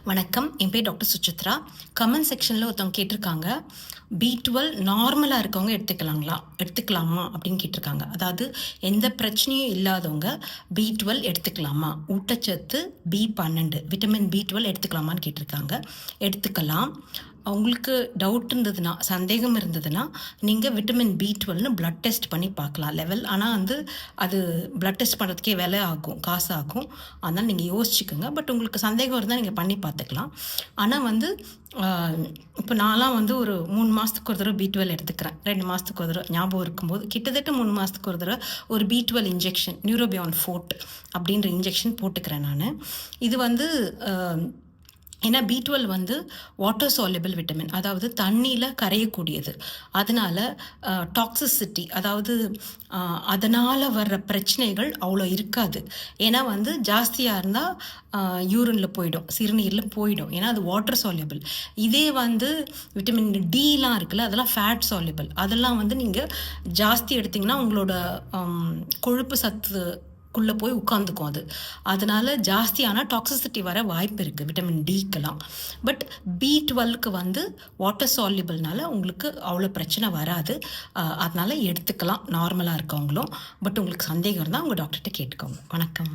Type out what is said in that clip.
வணக்கம். என் பேர் doctor Suchitra. Comment செக்ஷனில் ஒருத்தவங்க கேட்டிருக்காங்க, B12 நார்மலாக இருக்கவங்க எடுத்துக்கலாமா அப்படின்னு கேட்டிருக்காங்க. அதாவது எந்த பிரச்சனையும் இல்லாதவங்க B12 எடுத்துக்கலாமா, ஊட்டச்சத்து B12 விட்டமின் B12 எடுத்துக்கலாமான்னு கேட்டிருக்காங்க. எடுத்துக்கலாம். உங்களுக்கு டவுட் இருந்ததுன்னா, சந்தேகம் இருந்ததுன்னா, நீங்கள் விட்டமின் B12ன்னு பிளட் டெஸ்ட் பண்ணி பார்க்கலாம் லெவல். ஆனால் அது பிளட் டெஸ்ட் பண்ணுறதுக்கே விலை ஆகும், காசு ஆகும். அதனால் நீங்கள் யோசிச்சுக்கோங்க. பட் உங்களுக்கு சந்தேகம் இருந்தால் நீங்கள் பண்ணி பார்த்துக்கலாம். ஆனால் இப்போ நான்லாம் ஒரு 3 மாதத்துக்கு ஒரு தடவை B12 எடுத்துக்கிறேன். 2 மாதத்துக்கு ஒரு தடவை ஞாபகம் இருக்கும்போது கிட்டத்தட்ட 3 மாதத்துக்கு ஒரு தடவை ஒரு B12 இன்ஜெக்ஷன், நியூரோபியான் ஃபோர்ட் அப்படின்ற இன்ஜெக்ஷன் போட்டுக்கிறேன் நான். இது ஏன்னா B12 வாட்டர் சால்யுபிள் விட்டமின், அதாவது தண்ணியில் கரையக்கூடியது. அதனால் டாக்ஸிசிட்டி, அதாவது அதனால் வர்ற பிரச்சனைகள் அவ்வளோ இருக்காது. ஏன்னா ஜாஸ்தியாக இருந்தால் யூரினில் போயிடும், சிறுநீரில் போயிடும். ஏன்னா அது வாட்டர் சால்யுபிள். இதே விட்டமின் டிலாம் இருக்குல்ல, அதெல்லாம் ஃபேட் சால்யுபிள். அதெல்லாம் நீங்கள் ஜாஸ்தி எடுத்திங்கன்னா உங்களோட கொழுப்பு சத்துக்குள்ளே போய் உட்காந்துக்கும் அது. அதனால் ஜாஸ்தியான டாக்ஸிசிட்டி வர வாய்ப்பு இருக்குது விட்டமின் டிக்கெல்லாம். பட் B12க்கு வாட்டர் சால்யுபிள்னால உங்களுக்கு அவ்வளோ பிரச்சனை வராது. அதனால் எடுத்துக்கலாம் நார்மலாக இருக்கவங்களும். பட் உங்களுக்கு சந்தேகம் இருந்தால் உங்கள் டாக்டர்கிட்ட கேட்டுக்கோங்க. வணக்கம்.